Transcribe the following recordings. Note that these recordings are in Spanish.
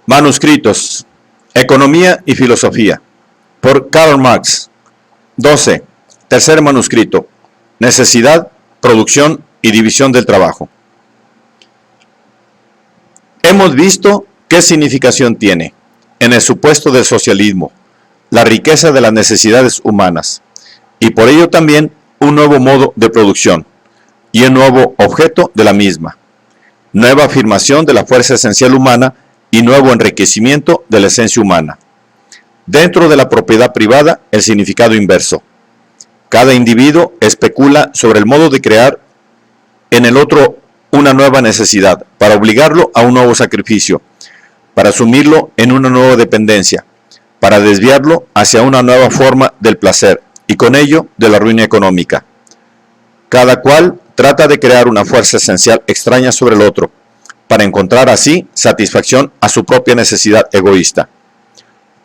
Manuscritos. Economía y filosofía. Por Karl Marx. 12. Tercer manuscrito. Necesidad, producción y división del trabajo. Hemos visto qué significación tiene, en el supuesto del socialismo, la riqueza de las necesidades humanas, y por ello también un nuevo modo de producción, y un nuevo objeto de la misma, nueva afirmación de la fuerza esencial humana y nuevo enriquecimiento de la esencia humana. Dentro de la propiedad privada, el significado inverso. Cada individuo especula sobre el modo de crear en el otro una nueva necesidad, para obligarlo a un nuevo sacrificio, para sumirlo en una nueva dependencia, para desviarlo hacia una nueva forma del placer y con ello de la ruina económica. Cada cual trata de crear una fuerza esencial extraña sobre el otro, para encontrar así satisfacción a su propia necesidad egoísta.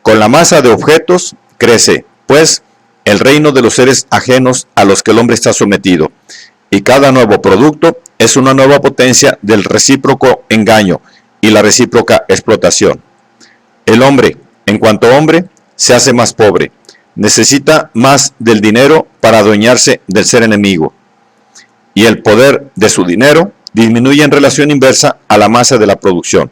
Con la masa de objetos crece, pues, el reino de los seres ajenos a los que el hombre está sometido, y cada nuevo producto es una nueva potencia del recíproco engaño y la recíproca explotación. El hombre, en cuanto hombre, se hace más pobre, necesita más del dinero para adueñarse del ser enemigo, y el poder de su dinero disminuye en relación inversa a la masa de la producción,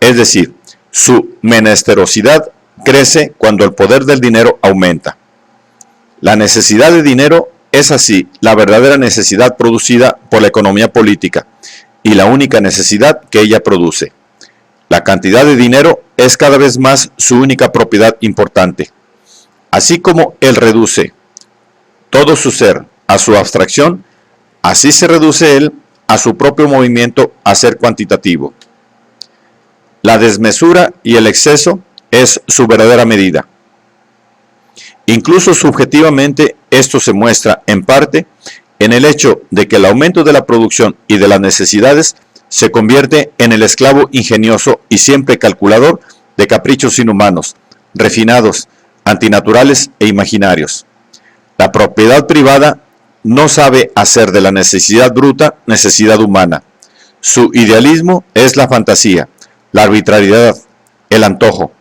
es decir, su menesterosidad crece cuando el poder del dinero aumenta. La necesidad de dinero es así la verdadera necesidad producida por la economía política y la única necesidad que ella produce. La cantidad de dinero es cada vez más su única propiedad importante. Así como él reduce todo su ser a su abstracción, así se reduce él a su propio movimiento a ser cuantitativo. La desmesura y el exceso es su verdadera medida. Incluso subjetivamente esto se muestra en parte en el hecho de que el aumento de la producción y de las necesidades se convierte en el esclavo ingenioso y siempre calculador de caprichos inhumanos, refinados, antinaturales e imaginarios. La propiedad privada no sabe hacer de la necesidad bruta necesidad humana. Su idealismo es la fantasía, la arbitrariedad, el antojo.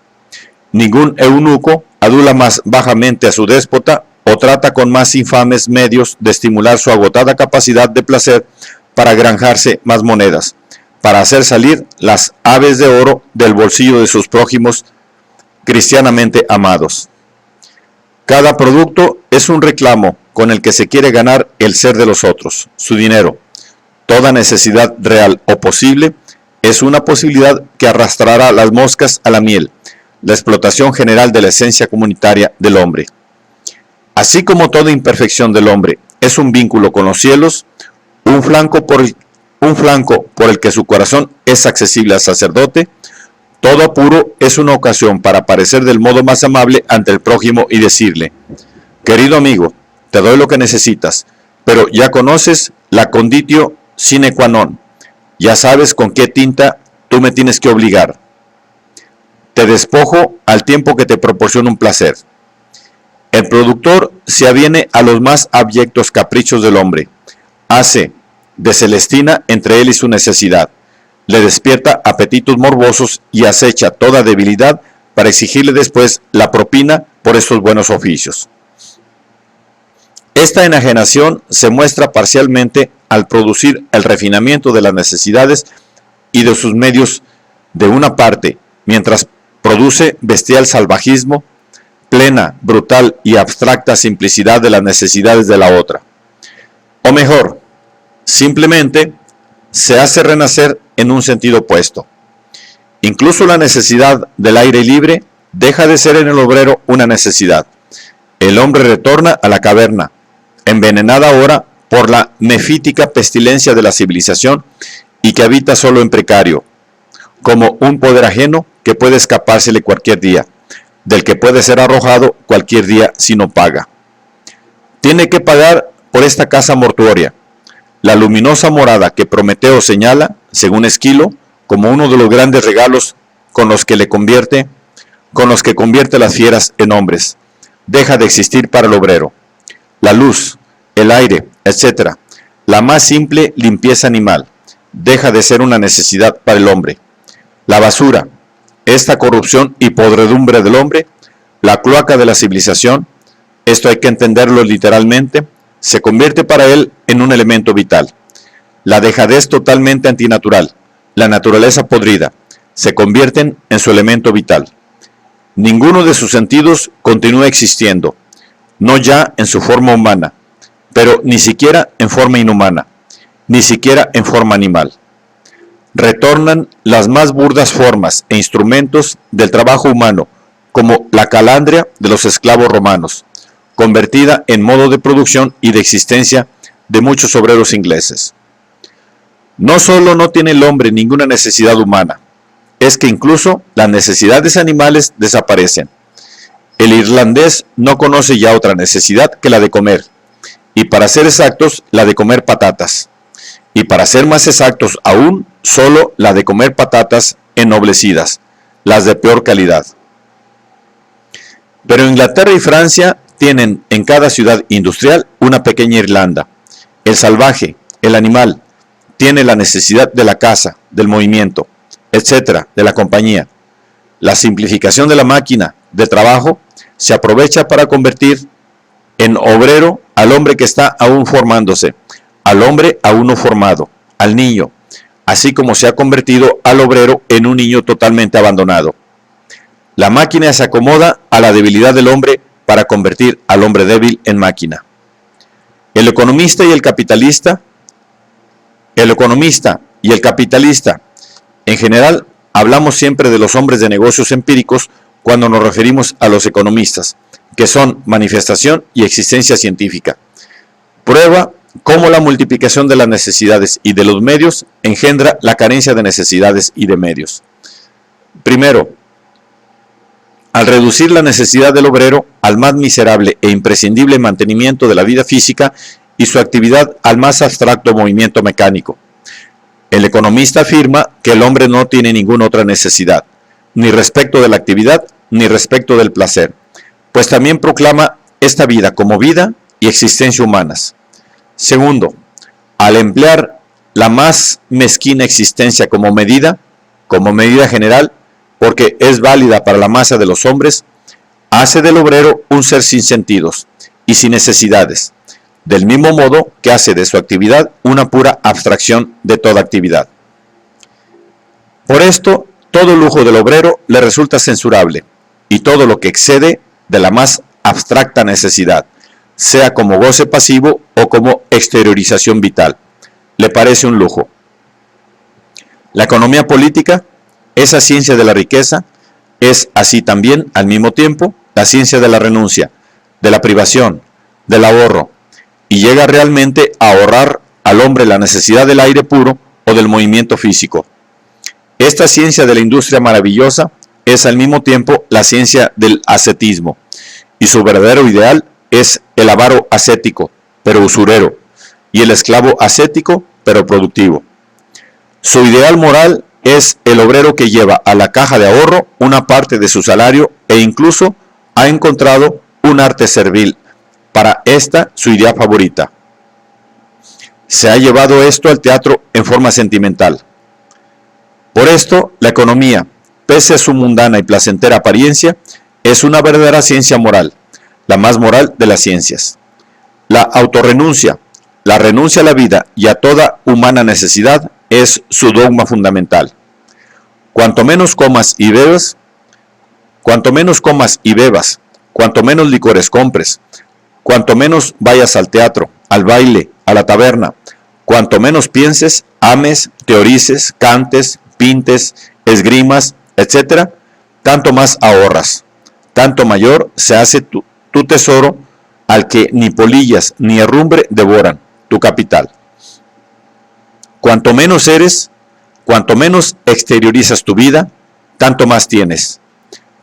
Ningún eunuco adula más bajamente a su déspota o trata con más infames medios de estimular su agotada capacidad de placer para granjarse más monedas, para hacer salir las aves de oro del bolsillo de sus prójimos cristianamente amados. Cada producto es un reclamo con el que se quiere ganar el ser de los otros, su dinero. Toda necesidad real o posible es una posibilidad que arrastrará las moscas a la miel, la explotación general de la esencia comunitaria del hombre. Así como toda imperfección del hombre es un vínculo con los cielos, un flanco por el que su corazón es accesible al sacerdote, todo apuro es una ocasión para aparecer del modo más amable ante el prójimo y decirle: querido amigo, te doy lo que necesitas, pero ya conoces la conditio sine qua non, ya sabes con qué tinta tú me tienes que obligar. Te despojo al tiempo que te proporciona un placer. El productor se aviene a los más abyectos caprichos del hombre, hace de Celestina entre él y su necesidad, le despierta apetitos morbosos y acecha toda debilidad para exigirle después la propina por estos buenos oficios. Esta enajenación se muestra parcialmente al producir el refinamiento de las necesidades y de sus medios de una parte, mientras produce bestial salvajismo, plena, brutal y abstracta simplicidad de las necesidades de la otra. O mejor, simplemente se hace renacer en un sentido opuesto. Incluso la necesidad del aire libre deja de ser en el obrero una necesidad. El hombre retorna a la caverna, envenenada ahora por la nefítica pestilencia de la civilización y que habita solo en precario, como un poder ajeno que puede escapársele cualquier día, del que puede ser arrojado cualquier día si no paga. Tiene que pagar por esta casa mortuoria, la luminosa morada que Prometeo señala, según Esquilo, como uno de los grandes regalos con los que convierte las fieras en hombres. Deja de existir para el obrero. La luz, el aire, etc., la más simple limpieza animal, deja de ser una necesidad para el hombre. La basura, esta corrupción y podredumbre del hombre, la cloaca de la civilización, esto hay que entenderlo literalmente, se convierte para él en un elemento vital. La dejadez totalmente antinatural, la naturaleza podrida, se convierten en su elemento vital. Ninguno de sus sentidos continúa existiendo, no ya en su forma humana, pero ni siquiera en forma inhumana, ni siquiera en forma animal. Retornan las más burdas formas e instrumentos del trabajo humano, como la calandria de los esclavos romanos, convertida en modo de producción y de existencia de muchos obreros ingleses. No solo no tiene el hombre ninguna necesidad humana, es que incluso las necesidades animales desaparecen. El irlandés no conoce ya otra necesidad que la de comer, y para ser exactos, la de comer patatas, y para ser más exactos aún, solo la de comer patatas ennoblecidas, las de peor calidad. Pero Inglaterra y Francia tienen en cada ciudad industrial una pequeña Irlanda. El salvaje, el animal, tiene la necesidad de la caza, del movimiento, etcétera, de la compañía. La simplificación de la máquina de trabajo se aprovecha para convertir en obrero al hombre que está aún formándose, al hombre aún no formado, al niño, así como se ha convertido al obrero en un niño totalmente abandonado. La máquina se acomoda a la debilidad del hombre para convertir al hombre débil en máquina. El economista y el capitalista, en general, hablamos siempre de los hombres de negocios empíricos cuando nos referimos a los economistas, que son manifestación y existencia científica. Prueba cómo la multiplicación de las necesidades y de los medios engendra la carencia de necesidades y de medios. Primero, al reducir la necesidad del obrero al más miserable e imprescindible mantenimiento de la vida física y su actividad al más abstracto movimiento mecánico. El economista afirma que el hombre no tiene ninguna otra necesidad, ni respecto de la actividad, ni respecto del placer, pues también proclama esta vida como vida y existencia humanas. Segundo, al emplear la más mezquina existencia como medida general, porque es válida para la masa de los hombres, hace del obrero un ser sin sentidos y sin necesidades, del mismo modo que hace de su actividad una pura abstracción de toda actividad. Por esto, todo lujo del obrero le resulta censurable, y todo lo que excede de la más abstracta necesidad, sea como goce pasivo o como exteriorización vital, le parece un lujo. La economía política, esa ciencia de la riqueza, es así también, al mismo tiempo, la ciencia de la renuncia, de la privación, del ahorro, y llega realmente a ahorrar al hombre la necesidad del aire puro o del movimiento físico. Esta ciencia de la industria maravillosa es al mismo tiempo la ciencia del ascetismo, y su verdadero ideal es el avaro ascético, pero usurero, y el esclavo ascético, pero productivo. Su ideal moral es el obrero que lleva a la caja de ahorro una parte de su salario e incluso ha encontrado un arte servil para esta su idea favorita. Se ha llevado esto al teatro en forma sentimental. Por esto, la economía, pese a su mundana y placentera apariencia, es una verdadera ciencia moral, la más moral de las ciencias. La autorrenuncia, la renuncia a la vida y a toda humana necesidad es su dogma fundamental. Cuanto menos comas y bebas, cuanto menos licores compres, cuanto menos vayas al teatro, al baile, a la taberna, cuanto menos pienses, ames, teorices, cantes, pintes, esgrimas, etc., tanto más ahorras, tanto mayor se hace tu tesoro al que ni polillas ni herrumbre devoran, tu capital. Cuanto menos eres, cuanto menos exteriorizas tu vida, tanto más tienes,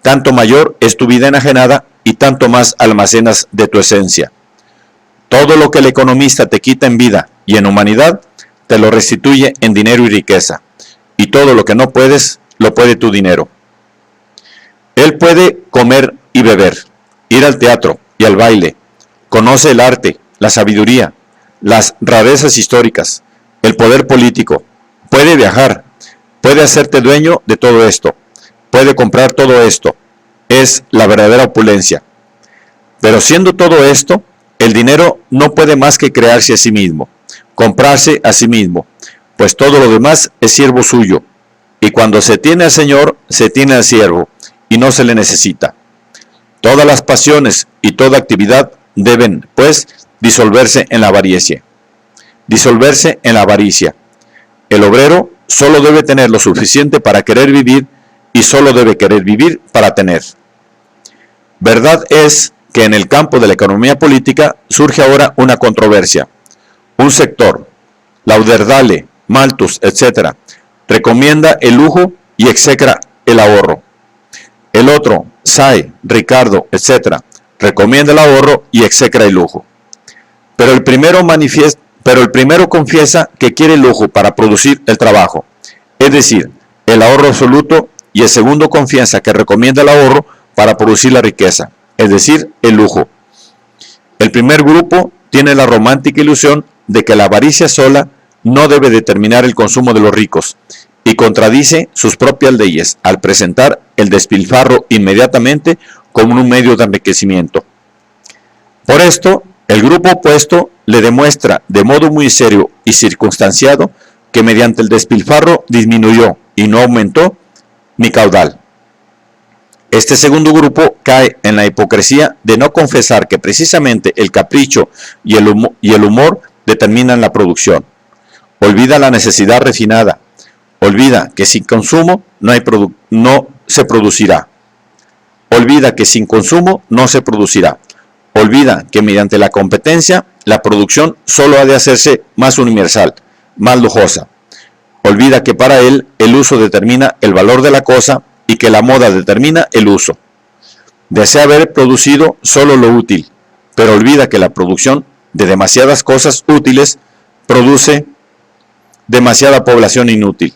tanto mayor es tu vida enajenada y tanto más almacenas de tu esencia. Todo lo que el economista te quita en vida y en humanidad, te lo restituye en dinero y riqueza, y todo lo que no puedes, lo puede tu dinero. Él puede comer y beber, ir al teatro y al baile, conoce el arte, la sabiduría, las rarezas históricas, el poder político, puede viajar, puede hacerte dueño de todo esto, puede comprar todo esto. Es la verdadera opulencia. Pero siendo todo esto, el dinero no puede más que crearse a sí mismo, comprarse a sí mismo, pues todo lo demás es siervo suyo. Y cuando se tiene al Señor, se tiene al siervo, y no se le necesita. Todas las pasiones y toda actividad deben, pues, disolverse en la avaricia. Disolverse en la avaricia. El obrero solo debe tener lo suficiente para querer vivir y solo debe querer vivir para tener. Verdad es que en el campo de la economía política surge ahora una controversia. Un sector, Lauderdale, Malthus, etc., recomienda el lujo y execra el ahorro. El otro, Say, Ricardo, etc., recomienda el ahorro y execra el lujo. Pero el primero confiesa que quiere el lujo para producir el trabajo, es decir, el ahorro absoluto, y el segundo confiesa que recomienda el ahorro para producir la riqueza, es decir, el lujo. El primer grupo tiene la romántica ilusión de que la avaricia sola no debe determinar el consumo de los ricos y contradice sus propias leyes al presentar el despilfarro inmediatamente como un medio de enriquecimiento. Por esto, el grupo opuesto le demuestra de modo muy serio y circunstanciado que mediante el despilfarro disminuyó y no aumentó mi caudal. Este segundo grupo cae en la hipocresía de no confesar que precisamente el capricho y el humor determinan la producción. Olvida la necesidad refinada. Olvida que sin consumo no se producirá. Olvida que sin consumo no se producirá. Olvida que mediante la competencia la producción solo ha de hacerse más universal, más lujosa. Olvida que para él el uso determina el valor de la cosa y que la moda determina el uso. Desea haber producido solo lo útil, pero olvida que la producción de demasiadas cosas útiles produce demasiada población inútil.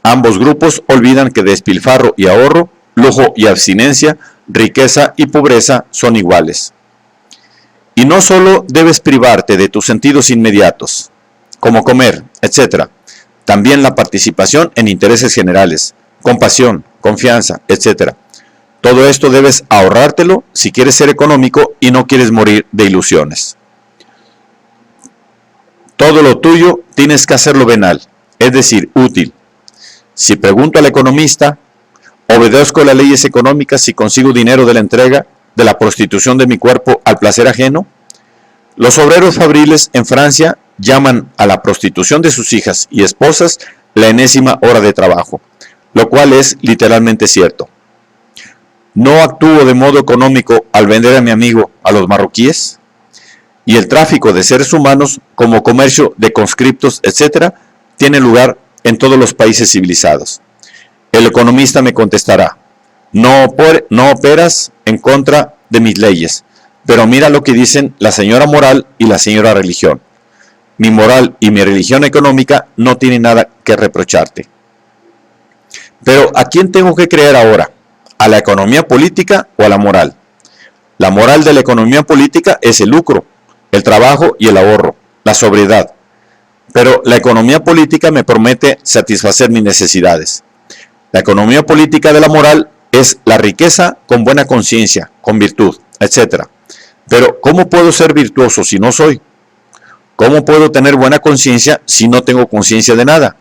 Ambos grupos olvidan que despilfarro y ahorro, lujo y abstinencia, riqueza y pobreza son iguales. Y no solo debes privarte de tus sentidos inmediatos, como comer, etc., también la participación en intereses generales, compasión, confianza, etc. Todo esto debes ahorrártelo si quieres ser económico y no quieres morir de ilusiones. Todo lo tuyo tienes que hacerlo venal, es decir, útil. Si pregunto al economista, ¿obedezco las leyes económicas si consigo dinero de la entrega de la prostitución de mi cuerpo al placer ajeno? Los obreros fabriles en Francia llaman a la prostitución de sus hijas y esposas la enésima hora de trabajo, lo cual es literalmente cierto. ¿No actúo de modo económico al vender a mi amigo a los marroquíes? Y el tráfico de seres humanos, como comercio de conscriptos, etc., tiene lugar en todos los países civilizados. El economista me contestará, no operas en contra de mis leyes, pero mira lo que dicen la señora moral y la señora religión. Mi moral y mi religión económica no tienen nada que reprocharte. Pero ¿a quién tengo que creer ahora? ¿A la economía política o a la moral? La moral de la economía política es el lucro, el trabajo y el ahorro, la sobriedad. Pero la economía política me promete satisfacer mis necesidades. La economía política de la moral es la riqueza con buena conciencia, con virtud, etc. Pero ¿cómo puedo ser virtuoso si no soy? ¿Cómo puedo tener buena conciencia si no tengo conciencia de nada?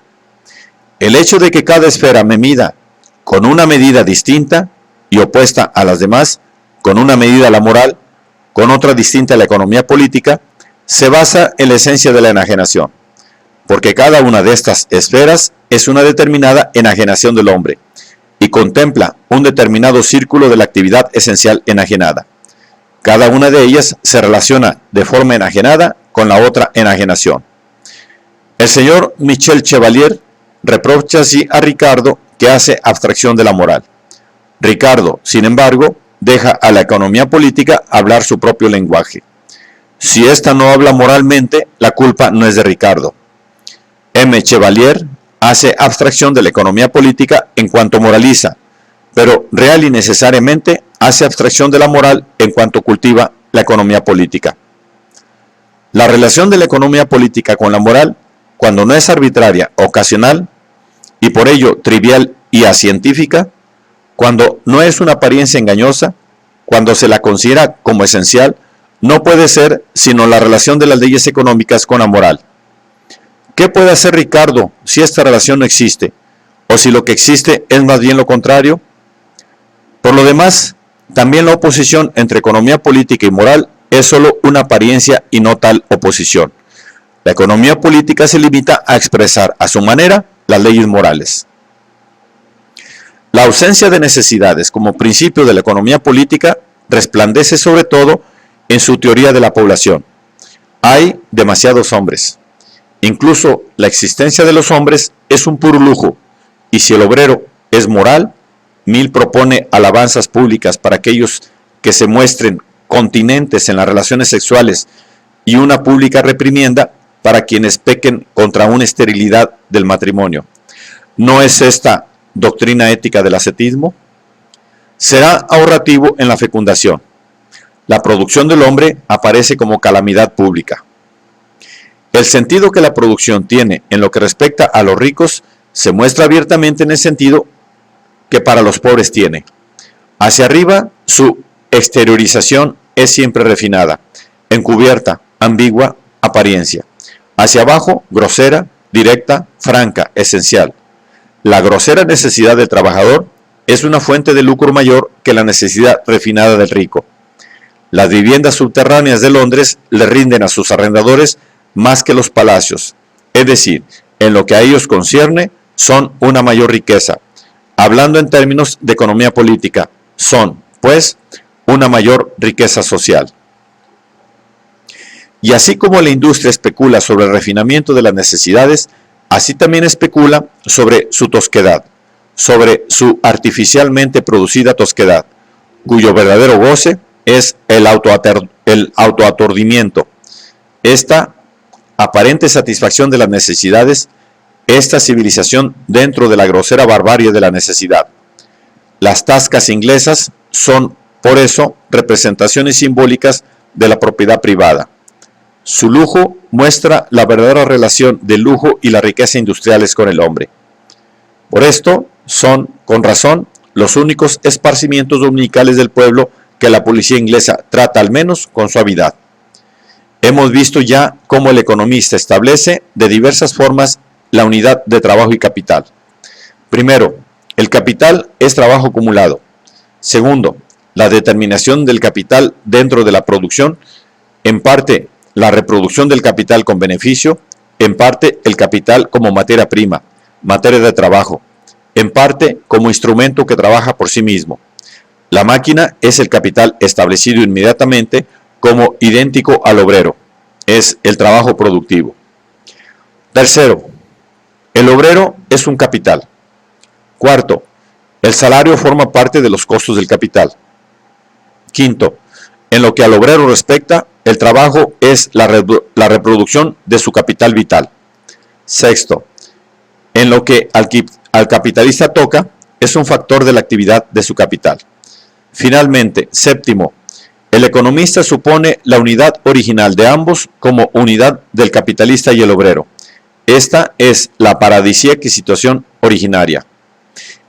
El hecho de que cada esfera me mida con una medida distinta y opuesta a las demás, con una medida la moral, con otra distinta a la economía política, se basa en la esencia de la enajenación, porque cada una de estas esferas es una determinada enajenación del hombre y contempla un determinado círculo de la actividad esencial enajenada. Cada una de ellas se relaciona de forma enajenada con la otra enajenación. El señor Michel Chevalier reprocha así a Ricardo que hace abstracción de la moral. Ricardo, sin embargo, deja a la economía política hablar su propio lenguaje. Si ésta no habla moralmente, la culpa no es de Ricardo. M. Chevalier hace abstracción de la economía política en cuanto moraliza, pero real y necesariamente hace abstracción de la moral en cuanto cultiva la economía política. La relación de la economía política con la moral, cuando no es arbitraria, ocasional, y por ello trivial y acientífica, Cuando no es una apariencia engañosa, cuando se la considera como esencial, no puede ser sino la relación de las leyes económicas con la moral. ¿Qué puede hacer Ricardo si esta relación no existe? ¿O si lo que existe es más bien lo contrario? Por lo demás, también la oposición entre economía política y moral es solo una apariencia y no tal oposición. La economía política se limita a expresar a su manera las leyes morales. La ausencia de necesidades como principio de la economía política resplandece sobre todo en su teoría de la población. Hay demasiados hombres. Incluso la existencia de los hombres es un puro lujo, y si el obrero es moral, Mill propone alabanzas públicas para aquellos que se muestren continentes en las relaciones sexuales y una pública reprimienda para quienes pequen contra una esterilidad del matrimonio. ¿No es esta doctrina ética del ascetismo? Será ahorrativo en la fecundación. La producción del hombre aparece como calamidad pública. El sentido que la producción tiene en lo que respecta a los ricos se muestra abiertamente en el sentido que para los pobres tiene. Hacia arriba, su exteriorización es siempre refinada, encubierta, ambigua, apariencia. Hacia abajo, grosera, directa, franca, esencial. La grosera necesidad del trabajador es una fuente de lucro mayor que la necesidad refinada del rico. Las viviendas subterráneas de Londres le rinden a sus arrendadores más que los palacios, es decir, en lo que a ellos concierne, son una mayor riqueza. Hablando en términos de economía política, son, pues, una mayor riqueza social. Y así como la industria especula sobre el refinamiento de las necesidades, así también especula sobre su tosquedad, sobre su artificialmente producida tosquedad, cuyo verdadero goce es el autoaturdimiento. Esta aparente satisfacción de las necesidades, esta civilización dentro de la grosera barbarie de la necesidad. Las tascas inglesas son, por eso, representaciones simbólicas de la propiedad privada. Su lujo muestra la verdadera relación del lujo y la riqueza industriales con el hombre. Por esto, son, con razón, los únicos esparcimientos dominicales del pueblo que la policía inglesa trata al menos con suavidad. Hemos visto ya cómo el economista establece de diversas formas la unidad de trabajo y capital. Primero, el capital es trabajo acumulado. Segundo, la determinación del capital dentro de la producción, en parte la reproducción del capital con beneficio, en parte el capital como materia prima, materia de trabajo, en parte como instrumento que trabaja por sí mismo. La máquina es el capital establecido inmediatamente como idéntico al obrero, es el trabajo productivo. Tercero, el obrero es un capital. Cuarto, el salario forma parte de los costos del capital. Quinto, en lo que al obrero respecta, el trabajo es la reproducción de su capital vital. Sexto, en lo que al capitalista toca, es un factor de la actividad de su capital. Finalmente, séptimo, el economista supone la unidad original de ambos como unidad del capitalista y el obrero. Esta es la paradisíaca situación originaria.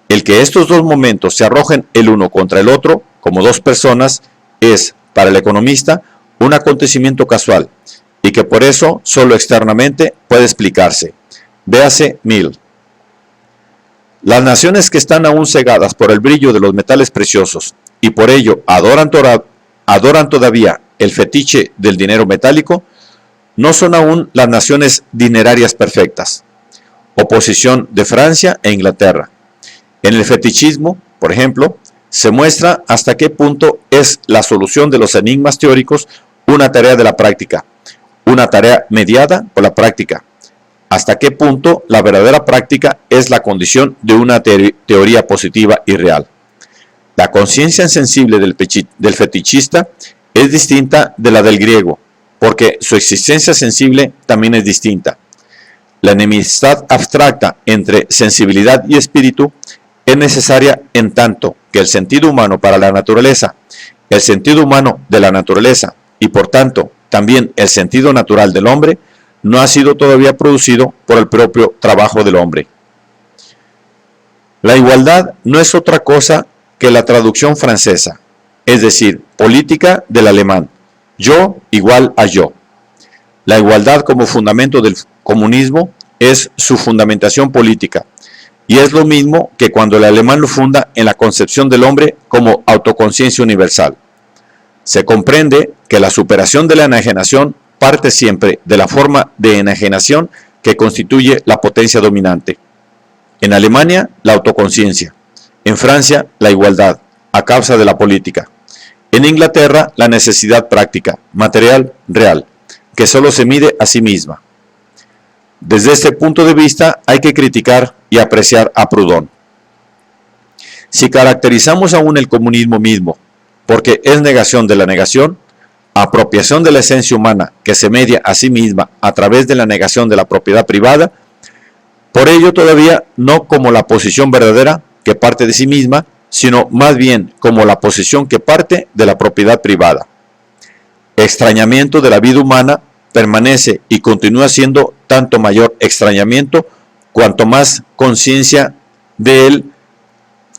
El que estos dos momentos se arrojen el uno contra el otro, como dos personas, es, para el economista, un acontecimiento casual, y que por eso solo externamente puede explicarse. Véase Mill. Las naciones que están aún cegadas por el brillo de los metales preciosos, y por ello adoran todavía el fetiche del dinero metálico, no son aún las naciones dinerarias perfectas. Oposición de Francia e Inglaterra. En el fetichismo, por ejemplo, se muestra hasta qué punto es la solución de los enigmas teóricos una tarea de la práctica, una tarea mediada por la práctica. Hasta qué punto la verdadera práctica es la condición de una teoría positiva y real. La conciencia sensible del fetichista es distinta de la del griego, porque su existencia sensible también es distinta. La enemistad abstracta entre sensibilidad y espíritu es necesaria en tanto que el sentido humano para la naturaleza, el sentido humano de la naturaleza y por tanto también el sentido natural del hombre no ha sido todavía producido por el propio trabajo del hombre. La igualdad no es otra cosa que la traducción francesa, es decir, política del alemán, yo igual a yo. La igualdad como fundamento del comunismo es su fundamentación política, y es lo mismo que cuando el alemán lo funda en la concepción del hombre como autoconciencia universal. Se comprende que la superación de la enajenación parte siempre de la forma de enajenación que constituye la potencia dominante. En Alemania, la autoconciencia. En Francia, la igualdad, a causa de la política. En Inglaterra, la necesidad práctica, material, real, que solo se mide a sí misma. Desde este punto de vista, hay que criticar y apreciar a Proudhon. Si caracterizamos aún el comunismo mismo, porque es negación de la negación, apropiación de la esencia humana que se media a sí misma a través de la negación de la propiedad privada, por ello todavía no como la posición verdadera que parte de sí misma, sino más bien como la posición que parte de la propiedad privada. Extrañamiento de la vida humana permanece y continúa siendo tanto mayor extrañamiento cuanto más conciencia de él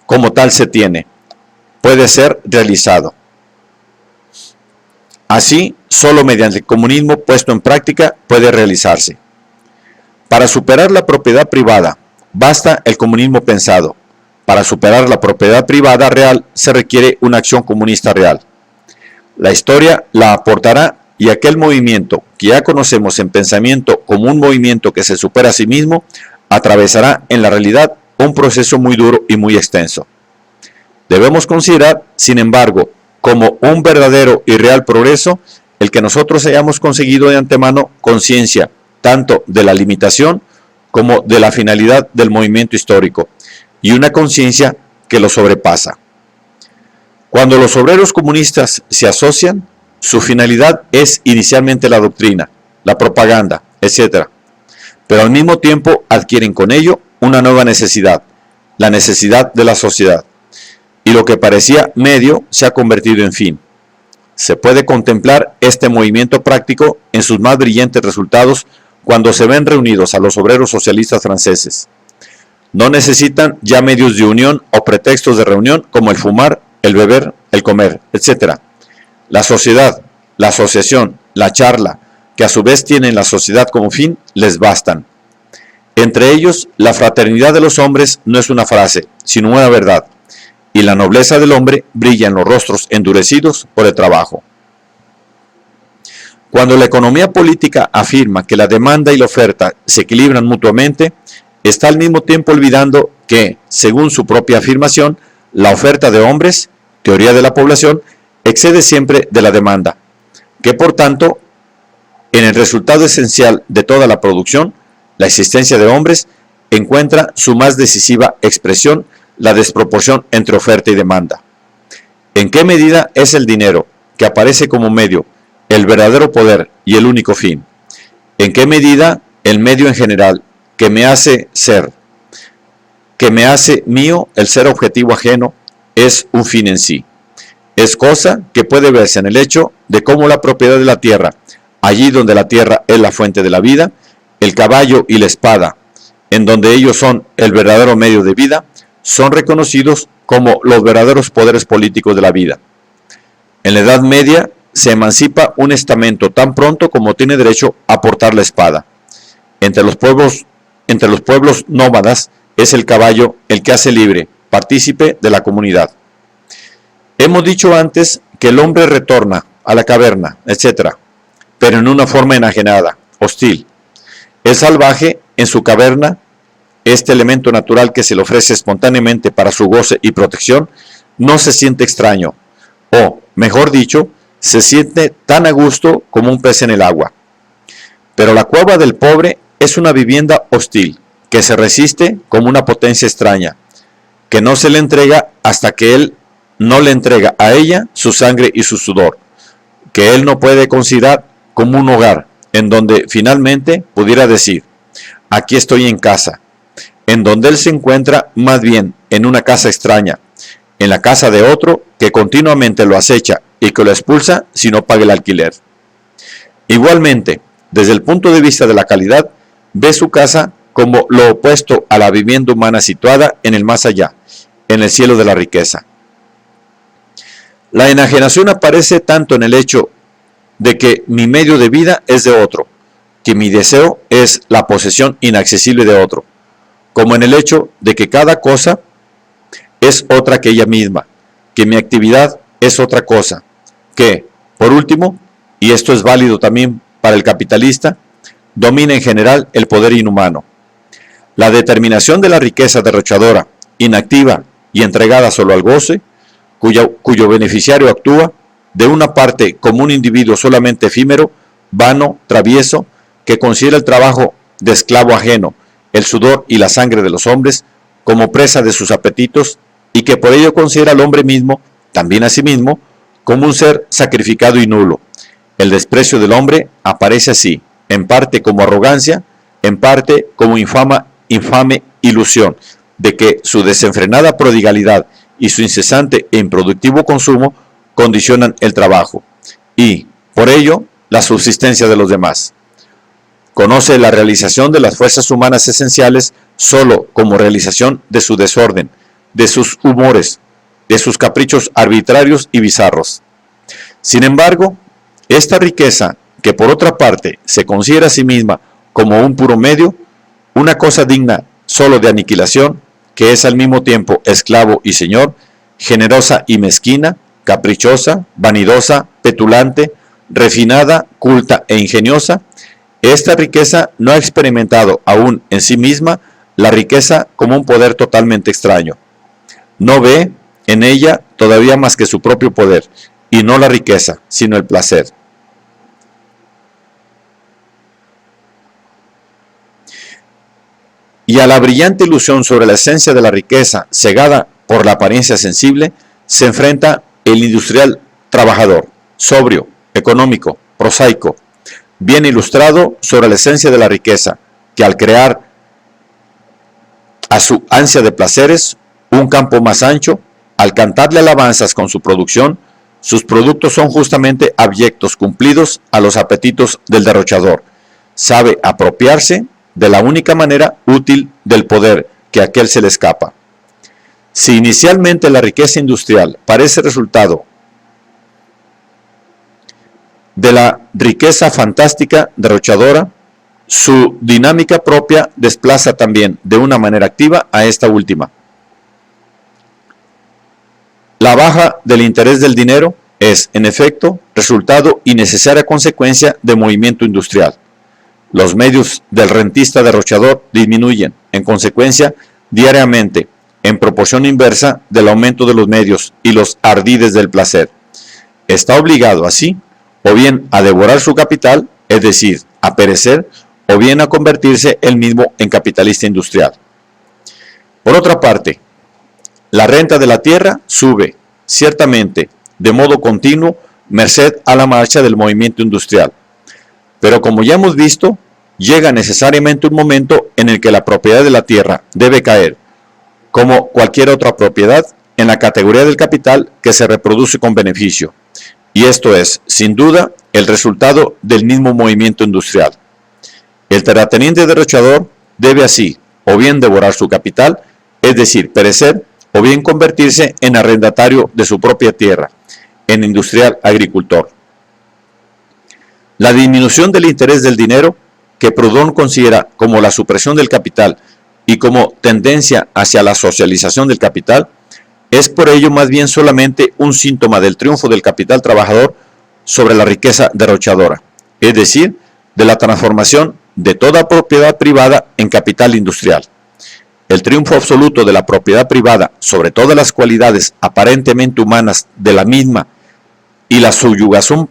como tal se tiene, puede ser realizado. Así, solo mediante el comunismo puesto en práctica puede realizarse. Para superar la propiedad privada, basta el comunismo pensado. Para superar la propiedad privada real, se requiere una acción comunista real. La historia la aportará y aquel movimiento que ya conocemos en pensamiento como un movimiento que se supera a sí mismo, atravesará en la realidad un proceso muy duro y muy extenso. Debemos considerar, sin embargo, como un verdadero y real progreso el que nosotros hayamos conseguido de antemano conciencia tanto de la limitación como de la finalidad del movimiento histórico, y una conciencia que lo sobrepasa. Cuando los obreros comunistas se asocian, su finalidad es inicialmente la doctrina, la propaganda, etc. Pero al mismo tiempo adquieren con ello una nueva necesidad, la necesidad de la sociedad. Y lo que parecía medio se ha convertido en fin. Se puede contemplar este movimiento práctico en sus más brillantes resultados cuando se ven reunidos a los obreros socialistas franceses. No necesitan ya medios de unión o pretextos de reunión como el fumar, el beber, el comer, etc. La sociedad, la asociación, la charla, que a su vez tienen la sociedad como fin, les bastan. Entre ellos, la fraternidad de los hombres no es una frase, sino una verdad, y la nobleza del hombre brilla en los rostros endurecidos por el trabajo. Cuando la economía política afirma que la demanda y la oferta se equilibran mutuamente, está al mismo tiempo olvidando que, según su propia afirmación, la oferta de hombres, teoría de la población, excede siempre de la demanda, que por tanto, en el resultado esencial de toda la producción, la existencia de hombres, encuentra su más decisiva expresión, la desproporción entre oferta y demanda. ¿En qué medida es el dinero, que aparece como medio, el verdadero poder y el único fin? ¿En qué medida el medio en general, que me hace ser, que me hace mío el ser objetivo ajeno, es un fin en sí? Es cosa que puede verse en el hecho de cómo la propiedad de la tierra, allí donde la tierra es la fuente de la vida, el caballo y la espada, en donde ellos son el verdadero medio de vida, son reconocidos como los verdaderos poderes políticos de la vida. En la Edad Media se emancipa un estamento tan pronto como tiene derecho a portar la espada. Entre los pueblos nómadas es el caballo el que hace libre, partícipe de la comunidad. Hemos dicho antes que el hombre retorna a la caverna, etc., pero en una forma enajenada, hostil. El salvaje, en su caverna, este elemento natural que se le ofrece espontáneamente para su goce y protección, no se siente extraño, o, mejor dicho, se siente tan a gusto como un pez en el agua. Pero la cueva del pobre es una vivienda hostil, que se resiste como una potencia extraña, que no se le entrega hasta que él no le entrega a ella su sangre y su sudor, que él no puede considerar como un hogar, en donde finalmente pudiera decir, aquí estoy en casa, en donde él se encuentra más bien en una casa extraña, en la casa de otro que continuamente lo acecha y que lo expulsa si no paga el alquiler. Igualmente, desde el punto de vista de la calidad, ve su casa como lo opuesto a la vivienda humana situada en el más allá, en el cielo de la riqueza. La enajenación aparece tanto en el hecho de que mi medio de vida es de otro, que mi deseo es la posesión inaccesible de otro, como en el hecho de que cada cosa es otra que ella misma, que mi actividad es otra cosa, que, por último, y esto es válido también para el capitalista, domina en general el poder inhumano. La determinación de la riqueza derrochadora, inactiva y entregada solo al goce, cuyo beneficiario actúa, de una parte como un individuo solamente efímero, vano, travieso, que considera el trabajo de esclavo ajeno, el sudor y la sangre de los hombres, como presa de sus apetitos, y que por ello considera al hombre mismo, también a sí mismo, como un ser sacrificado y nulo. El desprecio del hombre aparece así, en parte como arrogancia, en parte como infame ilusión de que su desenfrenada prodigalidad y su incesante e improductivo consumo condicionan el trabajo y, por ello, la subsistencia de los demás. Conoce la realización de las fuerzas humanas esenciales solo como realización de su desorden, de sus humores, de sus caprichos arbitrarios y bizarros. Sin embargo, esta riqueza, que por otra parte se considera a sí misma como un puro medio, una cosa digna solo de aniquilación, que es al mismo tiempo esclavo y señor, generosa y mezquina, caprichosa, vanidosa, petulante, refinada, culta e ingeniosa, esta riqueza no ha experimentado aún en sí misma la riqueza como un poder totalmente extraño. No ve en ella todavía más que su propio poder, y no la riqueza, sino el placer. Y a la brillante ilusión sobre la esencia de la riqueza, cegada por la apariencia sensible, se enfrenta el industrial trabajador, sobrio, económico, prosaico, bien ilustrado sobre la esencia de la riqueza, que al crear a su ansia de placeres un campo más ancho, al cantarle alabanzas con su producción, sus productos son justamente abyectos cumplidos a los apetitos del derrochador. Sabe apropiarse de la única manera útil del poder que a aquel se le escapa. Si inicialmente la riqueza industrial parece resultado de la riqueza fantástica derrochadora, su dinámica propia desplaza también de una manera activa a esta última. La baja del interés del dinero es, en efecto, resultado y necesaria consecuencia de movimiento industrial. Los medios del rentista derrochador disminuyen, en consecuencia, diariamente, en proporción inversa del aumento de los medios y los ardides del placer. Está obligado, así, o bien a devorar su capital, es decir, a perecer, o bien a convertirse él mismo en capitalista industrial. Por otra parte, la renta de la tierra sube, ciertamente, de modo continuo, merced a la marcha del movimiento industrial. Pero como ya hemos visto, llega necesariamente un momento en el que la propiedad de la tierra debe caer, como cualquier otra propiedad, en la categoría del capital que se reproduce con beneficio. Y esto es, sin duda, el resultado del mismo movimiento industrial. El terrateniente derrochador debe así, o bien devorar su capital, es decir, perecer, o bien convertirse en arrendatario de su propia tierra, en industrial agricultor. La disminución del interés del dinero, que Proudhon considera como la supresión del capital y como tendencia hacia la socialización del capital, es por ello más bien solamente un síntoma del triunfo del capital trabajador sobre la riqueza derrochadora, es decir, de la transformación de toda propiedad privada en capital industrial. El triunfo absoluto de la propiedad privada sobre todas las cualidades aparentemente humanas de la misma y la subyugación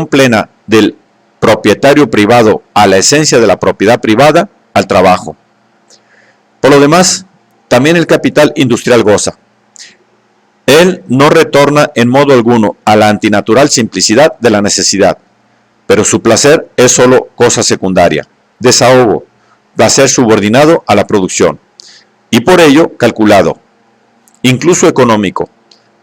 plena del propietario privado a la esencia de la propiedad privada, al trabajo. Por lo demás, también el capital industrial goza. Él no retorna en modo alguno a la antinatural simplicidad de la necesidad, pero su placer es solo cosa secundaria, desahogo, placer subordinado a la producción, y por ello calculado, incluso económico,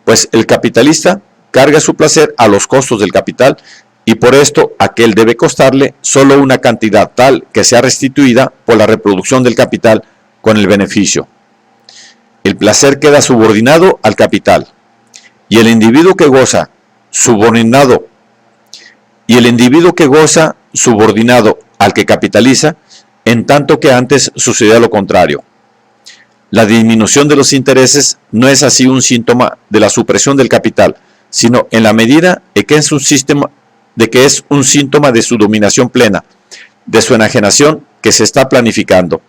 pues el capitalista carga su placer a los costos del capital y por esto aquel debe costarle solo una cantidad tal que sea restituida por la reproducción del capital con el beneficio. El placer queda subordinado al capital. y el individuo que goza subordinado al que capitaliza, en tanto que antes sucedía lo contrario. La disminución de los intereses no es así un síntoma de la supresión del capital, sino en la medida de que es un síntoma de su dominación plena, de su enajenación que se está planificando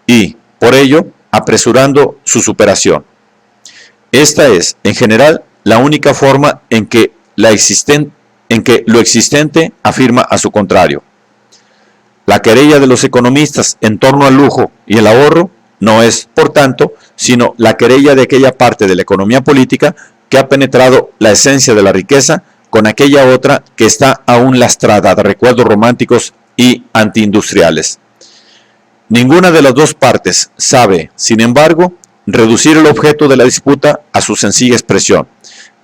y, por ello, apresurando su superación. Esta es, en general, la única forma en que lo existente afirma a su contrario. La querella de los economistas en torno al lujo y el ahorro no es, por tanto, sino la querella de aquella parte de la economía política que ha penetrado la esencia de la riqueza con aquella otra que está aún lastrada de recuerdos románticos y antiindustriales. Ninguna de las dos partes sabe, sin embargo, reducir el objeto de la disputa a su sencilla expresión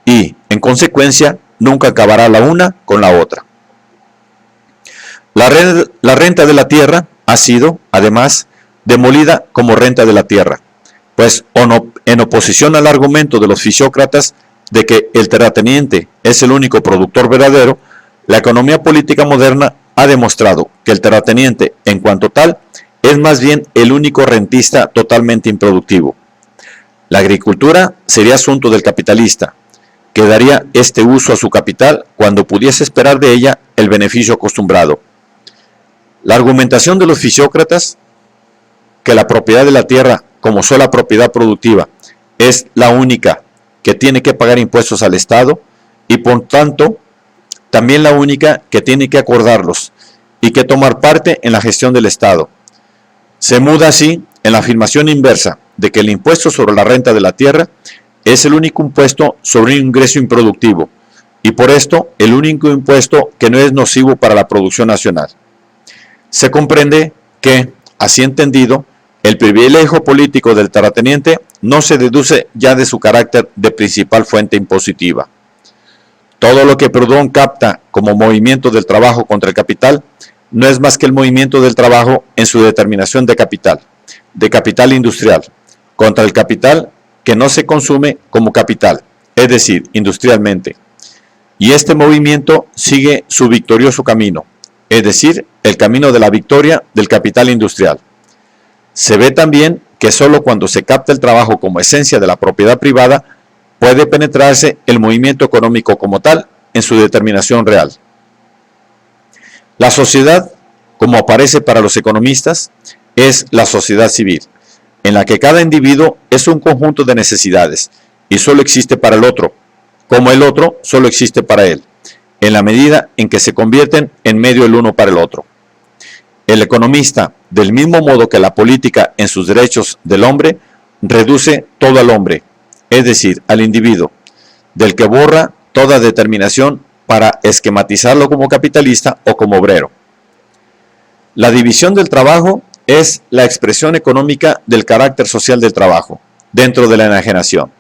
y, en consecuencia, nunca acabará la una con la otra. La renta de la tierra ha sido, además, demolida como renta de la tierra, pues en oposición al argumento de los fisiócratas de que el terrateniente es el único productor verdadero, la economía política moderna ha demostrado que el terrateniente, en cuanto tal, es más bien el único rentista totalmente improductivo. La agricultura sería asunto del capitalista, que daría este uso a su capital cuando pudiese esperar de ella el beneficio acostumbrado. La argumentación de los fisiócratas, que la propiedad de la tierra como sola propiedad productiva es la única que tiene que pagar impuestos al Estado y por tanto también la única que tiene que acordarlos y que tomar parte en la gestión del Estado. Se muda así en la afirmación inversa de que el impuesto sobre la renta de la tierra es el único impuesto sobre un ingreso improductivo y por esto el único impuesto que no es nocivo para la producción nacional. Se comprende que, así entendido, el privilegio político del terrateniente no se deduce ya de su carácter de principal fuente impositiva. Todo lo que Proudhon capta como movimiento del trabajo contra el capital no es más que el movimiento del trabajo en su determinación de capital industrial, contra el capital que no se consume como capital, es decir, industrialmente. Y este movimiento sigue su victorioso camino, es decir, el camino de la victoria del capital industrial. Se ve también que sólo cuando se capta el trabajo como esencia de la propiedad privada puede penetrarse el movimiento económico como tal en su determinación real. La sociedad, como aparece para los economistas, es la sociedad civil, en la que cada individuo es un conjunto de necesidades y solo existe para el otro, como el otro solo existe para él, en la medida en que se convierten en medio el uno para el otro. El economista, del mismo modo que la política en sus derechos del hombre, reduce todo al hombre, es decir, al individuo, del que borra toda determinación para esquematizarlo como capitalista o como obrero. La división del trabajo es la expresión económica del carácter social del trabajo, dentro de la enajenación.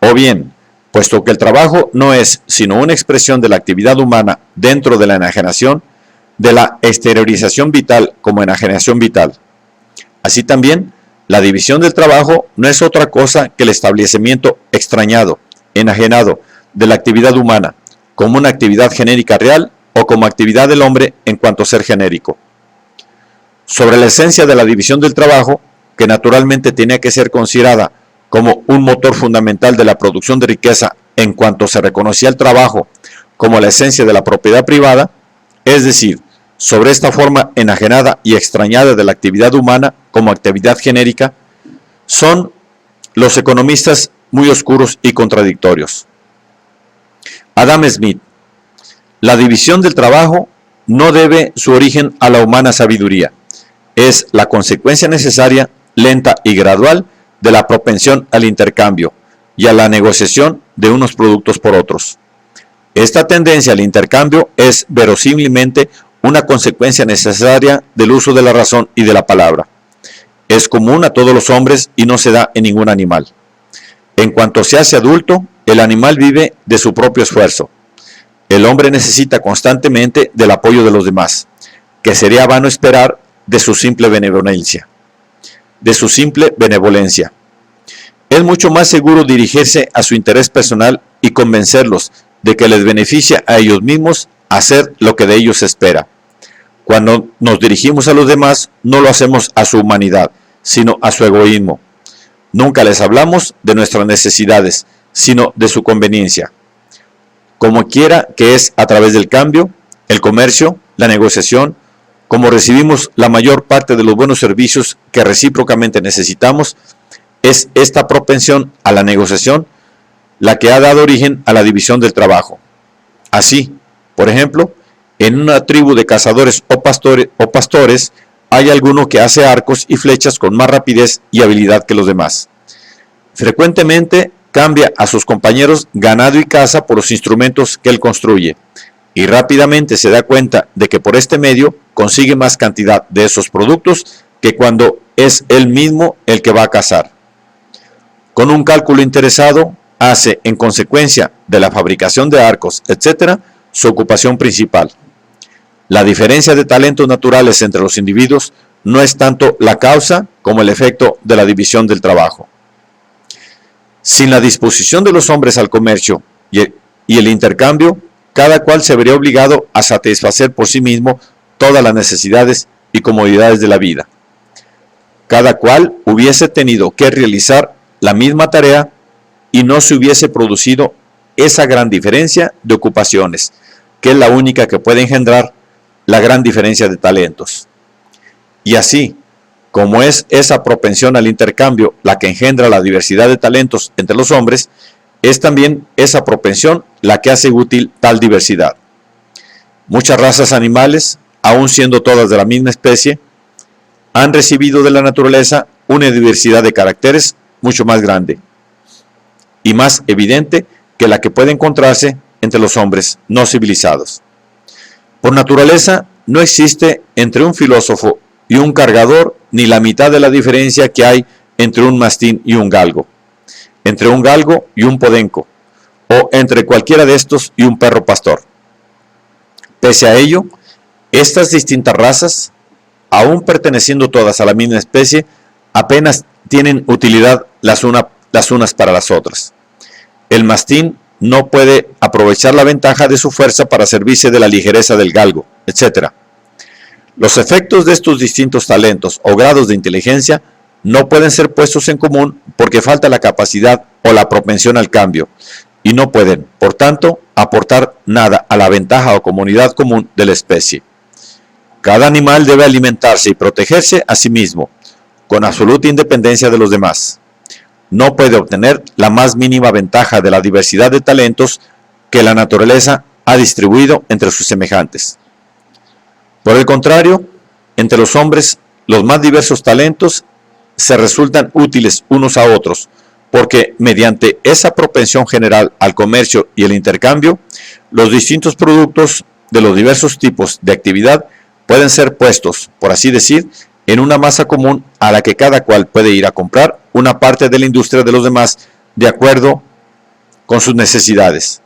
O bien, puesto que el trabajo no es sino una expresión de la actividad humana dentro de la enajenación, de la exteriorización vital como enajenación vital. Así también, la división del trabajo no es otra cosa que el establecimiento extrañado, enajenado, de la actividad humana, como una actividad genérica real o como actividad del hombre en cuanto ser genérico. Sobre la esencia de la división del trabajo, que naturalmente tenía que ser considerada como un motor fundamental de la producción de riqueza en cuanto se reconocía el trabajo como la esencia de la propiedad privada, es decir, sobre esta forma enajenada y extrañada de la actividad humana como actividad genérica, son los economistas muy oscuros y contradictorios. Adam Smith: la división del trabajo no debe su origen a la humana sabiduría, es la consecuencia necesaria, lenta y gradual de la propensión al intercambio y a la negociación de unos productos por otros. Esta tendencia al intercambio es verosímilmente una consecuencia necesaria del uso de la razón y de la palabra. Es común a todos los hombres y no se da en ningún animal. En cuanto se hace adulto, el animal vive de su propio esfuerzo. El hombre necesita constantemente del apoyo de los demás, que sería vano esperar de su simple benevolencia. Es mucho más seguro dirigirse a su interés personal y convencerlos de que les beneficia a ellos mismos hacer lo que de ellos se espera. Cuando nos dirigimos a los demás, no lo hacemos a su humanidad, sino a su egoísmo. Nunca les hablamos de nuestras necesidades, sino de su conveniencia. Como quiera que es a través del cambio, el comercio, la negociación, como recibimos la mayor parte de los buenos servicios que recíprocamente necesitamos, es esta propensión a la negociación la que ha dado origen a la división del trabajo. Así, por ejemplo, en una tribu de cazadores o pastores hay alguno que hace arcos y flechas con más rapidez y habilidad que los demás. Frecuentemente cambia a sus compañeros ganado y caza por los instrumentos que él construye, y rápidamente se da cuenta de que por este medio consigue más cantidad de esos productos que cuando es él mismo el que va a cazar. Con un cálculo interesado, hace en consecuencia de la fabricación de arcos, etc., su ocupación principal. La diferencia de talentos naturales entre los individuos no es tanto la causa como el efecto de la división del trabajo. Sin la disposición de los hombres al comercio y el intercambio, cada cual se vería obligado a satisfacer por sí mismo todas las necesidades y comodidades de la vida. Cada cual hubiese tenido que realizar la misma tarea y no se hubiese producido esa gran diferencia de ocupaciones, que es la única que puede engendrar la gran diferencia de talentos. Y así, como es esa propensión al intercambio la que engendra la diversidad de talentos entre los hombres, es también esa propensión la que hace útil tal diversidad. Muchas razas animales, aun siendo todas de la misma especie, han recibido de la naturaleza una diversidad de caracteres mucho más grande y más evidente que la que puede encontrarse entre los hombres no civilizados. Por naturaleza, no existe entre un filósofo y un cargador ni la mitad de la diferencia que hay entre un mastín y un galgo, entre un galgo y un podenco, o entre cualquiera de estos y un perro pastor. Pese a ello, estas distintas razas, aún perteneciendo todas a la misma especie, apenas tienen utilidad las unas para las otras. El mastín no puede aprovechar la ventaja de su fuerza para servirse de la ligereza del galgo, etc. Los efectos de estos distintos talentos o grados de inteligencia no pueden ser puestos en común porque falta la capacidad o la propensión al cambio, y no pueden, por tanto, aportar nada a la ventaja o comunidad común de la especie. Cada animal debe alimentarse y protegerse a sí mismo, con absoluta independencia de los demás. No puede obtener la más mínima ventaja de la diversidad de talentos que la naturaleza ha distribuido entre sus semejantes. Por el contrario, entre los hombres, los más diversos talentos se resultan útiles unos a otros, porque mediante esa propensión general al comercio y el intercambio, los distintos productos de los diversos tipos de actividad pueden ser puestos, por así decir, en una masa común a la que cada cual puede ir a comprar una parte de la industria de los demás de acuerdo con sus necesidades.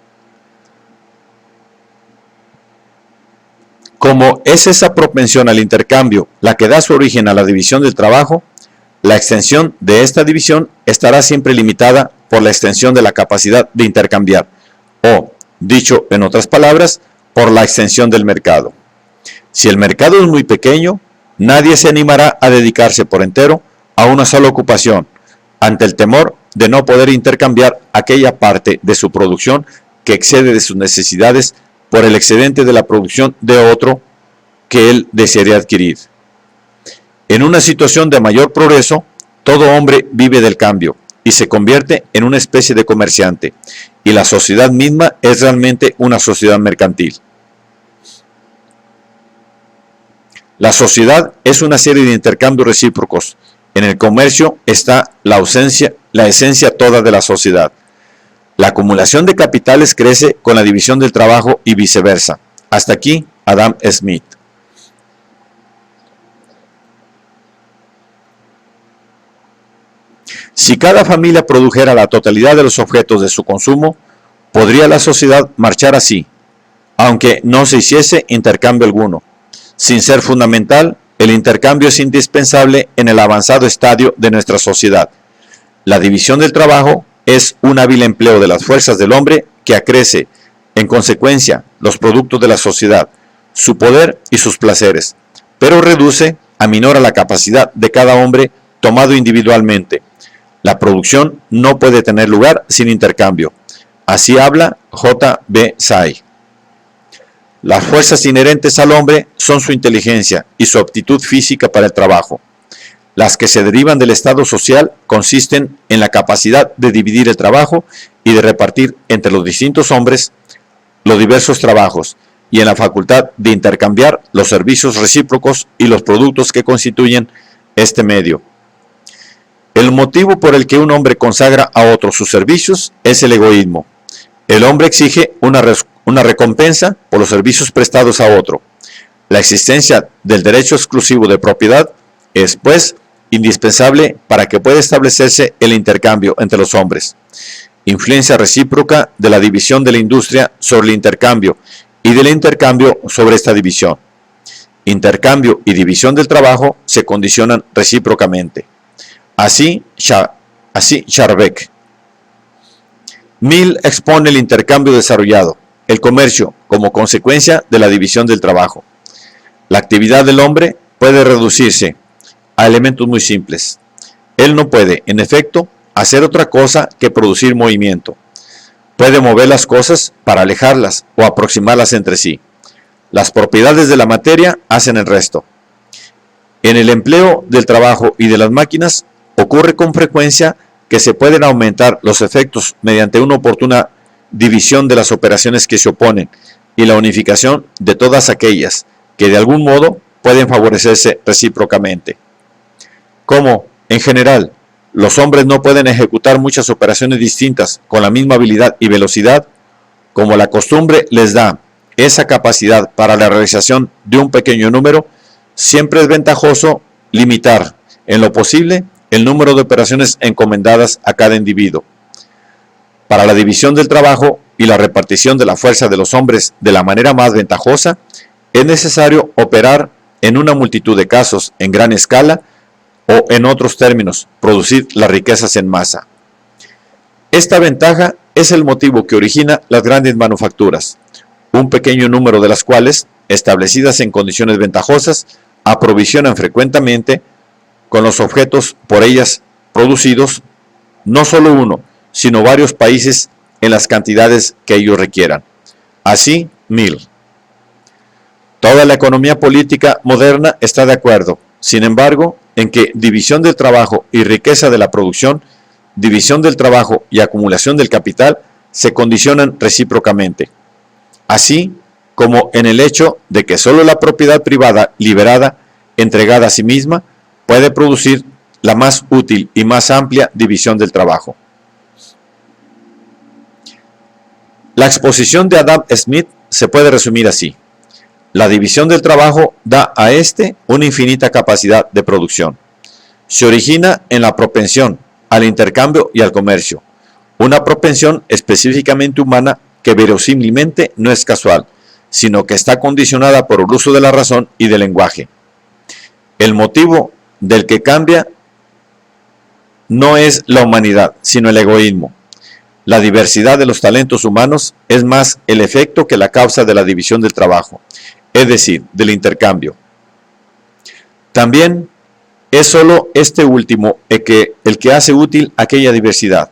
Como es esa propensión al intercambio la que da su origen a la división del trabajo, la extensión de esta división estará siempre limitada por la extensión de la capacidad de intercambiar, o, dicho en otras palabras, por la extensión del mercado. Si el mercado es muy pequeño, nadie se animará a dedicarse por entero a una sola ocupación, ante el temor de no poder intercambiar aquella parte de su producción que excede de sus necesidades por el excedente de la producción de otro que él desearía adquirir. En una situación de mayor progreso, todo hombre vive del cambio y se convierte en una especie de comerciante, y la sociedad misma es realmente una sociedad mercantil. La sociedad es una serie de intercambios recíprocos. En el comercio está la esencia toda de la sociedad. La acumulación de capitales crece con la división del trabajo y viceversa. Hasta aquí, Adam Smith. Si cada familia produjera la totalidad de los objetos de su consumo, podría la sociedad marchar así, aunque no se hiciese intercambio alguno. Sin ser fundamental, el intercambio es indispensable en el avanzado estadio de nuestra sociedad. La división del trabajo es un hábil empleo de las fuerzas del hombre que acrece, en consecuencia, los productos de la sociedad, su poder y sus placeres, pero reduce, aminora la capacidad de cada hombre tomado individualmente. La producción no puede tener lugar sin intercambio. Así habla J. B. Say. Las fuerzas inherentes al hombre son su inteligencia y su aptitud física para el trabajo. Las que se derivan del estado social consisten en la capacidad de dividir el trabajo y de repartir entre los distintos hombres los diversos trabajos, y en la facultad de intercambiar los servicios recíprocos y los productos que constituyen este medio. El motivo por el que un hombre consagra a otro sus servicios es el egoísmo. El hombre exige una recompensa por los servicios prestados a otro. La existencia del derecho exclusivo de propiedad es, pues, indispensable para que pueda establecerse el intercambio entre los hombres. Influencia recíproca de la división de la industria sobre el intercambio y del intercambio sobre esta división. Intercambio y división del trabajo se condicionan recíprocamente. Así Charbeck. Mill expone el intercambio desarrollado, el comercio, como consecuencia de la división del trabajo. La actividad del hombre puede reducirse a elementos muy simples. Él no puede, en efecto, hacer otra cosa que producir movimiento. Puede mover las cosas para alejarlas o aproximarlas entre sí. Las propiedades de la materia hacen el resto. En el empleo del trabajo y de las máquinas ocurre con frecuencia que se pueden aumentar los efectos mediante una oportuna división de las operaciones que se oponen y la unificación de todas aquellas que de algún modo pueden favorecerse recíprocamente. Como, en general, los hombres no pueden ejecutar muchas operaciones distintas con la misma habilidad y velocidad, como la costumbre les da esa capacidad para la realización de un pequeño número, siempre es ventajoso limitar, en lo posible, el número de operaciones encomendadas a cada individuo. Para la división del trabajo y la repartición de la fuerza de los hombres de la manera más ventajosa, es necesario operar en una multitud de casos en gran escala o, en otros términos, producir las riquezas en masa. Esta ventaja es el motivo que origina las grandes manufacturas, un pequeño número de las cuales, establecidas en condiciones ventajosas, aprovisionan frecuentemente con los objetos por ellas producidos, no solo uno, sino varios países en las cantidades que ellos requieran. Así, Mill. Toda la economía política moderna está de acuerdo, sin embargo, en que división del trabajo y riqueza de la producción, división del trabajo y acumulación del capital se condicionan recíprocamente. Así como en el hecho de que solo la propiedad privada liberada, entregada a sí misma, puede producir la más útil y más amplia división del trabajo. La exposición de Adam Smith se puede resumir así. La división del trabajo da a éste una infinita capacidad de producción. Se origina en la propensión al intercambio y al comercio, una propensión específicamente humana que verosímilmente no es casual, sino que está condicionada por el uso de la razón y del lenguaje. El motivo del que cambia no es la humanidad, sino el egoísmo. La diversidad de los talentos humanos es más el efecto que la causa de la división del trabajo, es decir, del intercambio. También es solo este último el que hace útil aquella diversidad.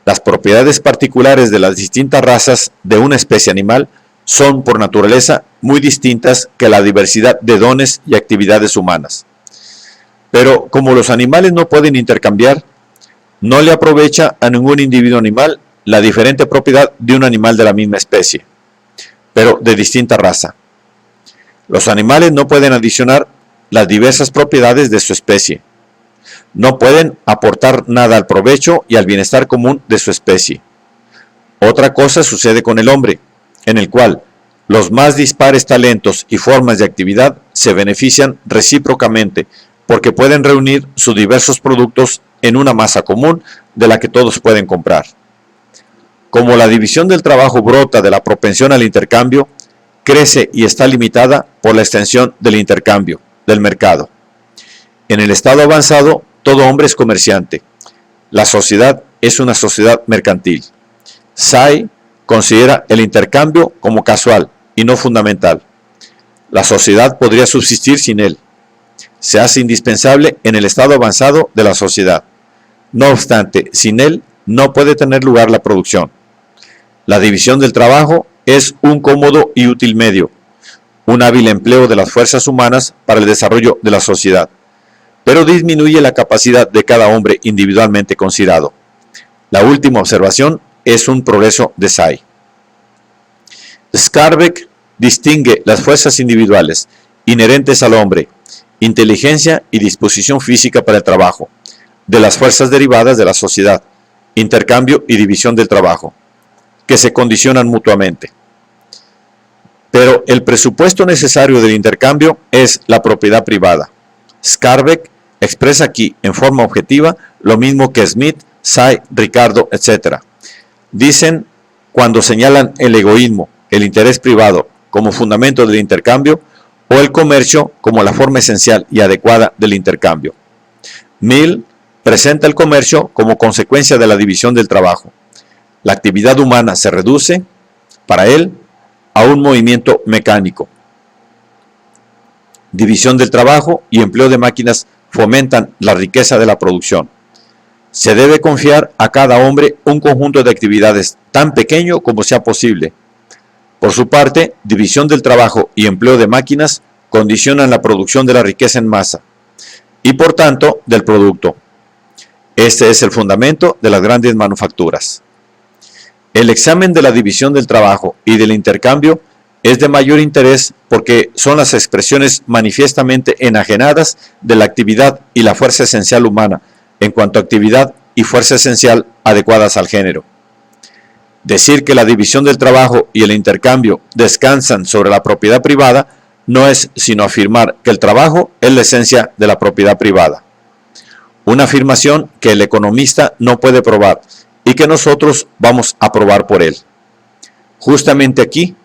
Las propiedades particulares de las distintas razas de una especie animal son por naturaleza muy distintas que la diversidad de dones y actividades humanas. Pero como los animales no pueden intercambiar, no le aprovecha a ningún individuo animal la diferente propiedad de un animal de la misma especie, pero de distinta raza. Los animales no pueden adicionar las diversas propiedades de su especie. No pueden aportar nada al provecho y al bienestar común de su especie. Otra cosa sucede con el hombre, en el cual los más dispares talentos y formas de actividad se benefician recíprocamente porque pueden reunir sus diversos productos en una masa común de la que todos pueden comprar. Como la división del trabajo brota de la propensión al intercambio, crece y está limitada por la extensión del intercambio, del mercado. En el estado avanzado, todo hombre es comerciante. La sociedad es una sociedad mercantil. Say considera el intercambio como casual y no fundamental. La sociedad podría subsistir sin él. Se hace indispensable en el estado avanzado de la sociedad. No obstante, sin él no puede tener lugar la producción. La división del trabajo es un cómodo y útil medio, un hábil empleo de las fuerzas humanas para el desarrollo de la sociedad, pero disminuye la capacidad de cada hombre individualmente considerado. La última observación es un progreso de Say. Skarbek distingue las fuerzas individuales inherentes al hombre, inteligencia y disposición física para el trabajo, de las fuerzas derivadas de la sociedad, intercambio y división del trabajo, que se condicionan mutuamente. Pero el presupuesto necesario del intercambio es la propiedad privada. Skarbek expresa aquí en forma objetiva lo mismo que Smith, Say, Ricardo, etc. Dicen cuando señalan el egoísmo, el interés privado como fundamento del intercambio o el comercio como la forma esencial y adecuada del intercambio. Mill presenta el comercio como consecuencia de la división del trabajo. La actividad humana se reduce, para él, a un movimiento mecánico. División del trabajo y empleo de máquinas fomentan la riqueza de la producción. Se debe confiar a cada hombre un conjunto de actividades tan pequeño como sea posible. Por su parte, división del trabajo y empleo de máquinas condicionan la producción de la riqueza en masa y, por tanto, del producto. Este es el fundamento de las grandes manufacturas. El examen de la división del trabajo y del intercambio es de mayor interés porque son las expresiones manifiestamente enajenadas de la actividad y la fuerza esencial humana en cuanto a actividad y fuerza esencial adecuadas al género. Decir que la división del trabajo y el intercambio descansan sobre la propiedad privada no es sino afirmar que el trabajo es la esencia de la propiedad privada. Una afirmación que el economista no puede probar y que nosotros vamos a probar por él. Justamente aquí,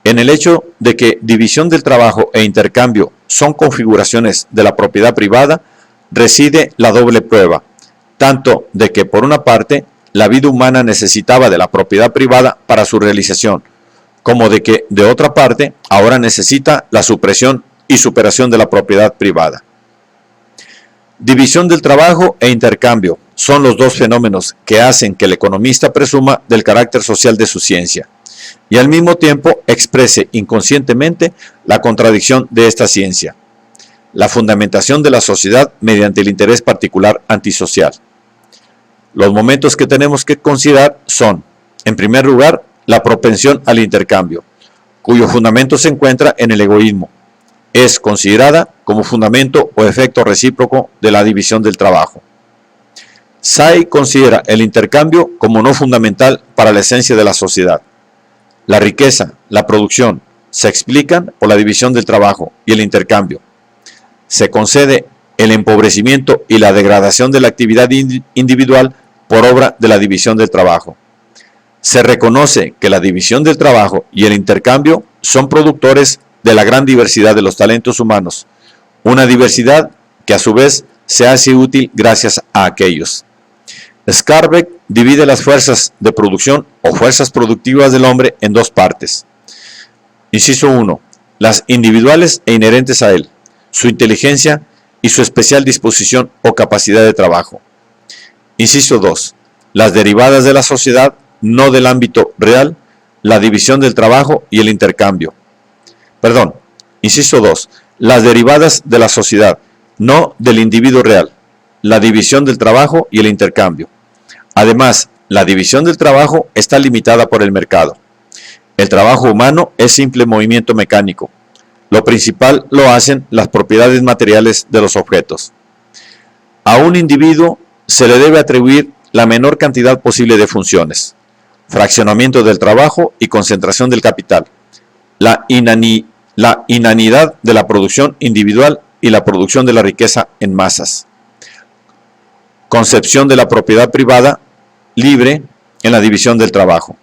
en el hecho de que división del trabajo e intercambio son configuraciones de la propiedad privada, reside la doble prueba, tanto de que por una parte la vida humana necesitaba de la propiedad privada para su realización, como de que de otra parte ahora necesita la supresión y superación de la propiedad privada. División del trabajo e intercambio son los dos fenómenos que hacen que el economista presuma del carácter social de su ciencia y al mismo tiempo exprese inconscientemente la contradicción de esta ciencia, la fundamentación de la sociedad mediante el interés particular antisocial. Los momentos que tenemos que considerar son, en primer lugar, la propensión al intercambio, cuyo fundamento se encuentra en el egoísmo. Es considerada como fundamento o efecto recíproco de la división del trabajo. Say considera el intercambio como no fundamental para la esencia de la sociedad. La riqueza, la producción, se explican por la división del trabajo y el intercambio. Se concede el empobrecimiento y la degradación de la actividad individual por obra de la división del trabajo. Se reconoce que la división del trabajo y el intercambio son productores de la gran diversidad de los talentos humanos, una diversidad que a su vez se hace útil gracias a aquellos. Skarbek divide las fuerzas de producción o fuerzas productivas del hombre en dos partes. Inciso 1. Las individuales e inherentes a él, su inteligencia y su especial disposición o capacidad de trabajo. Inciso 2. Las derivadas de la sociedad, no del ámbito real, la división del trabajo y el intercambio. Inciso 2. Las derivadas de la sociedad, no del individuo real, la división del trabajo y el intercambio. Además, la división del trabajo está limitada por el mercado. El trabajo humano es simple movimiento mecánico. Lo principal lo hacen las propiedades materiales de los objetos. A un individuo se le debe atribuir la menor cantidad posible de funciones, fraccionamiento del trabajo y concentración del capital, la inanidad de la producción individual y la producción de la riqueza en masas. Concepción de la propiedad privada libre en la división del trabajo.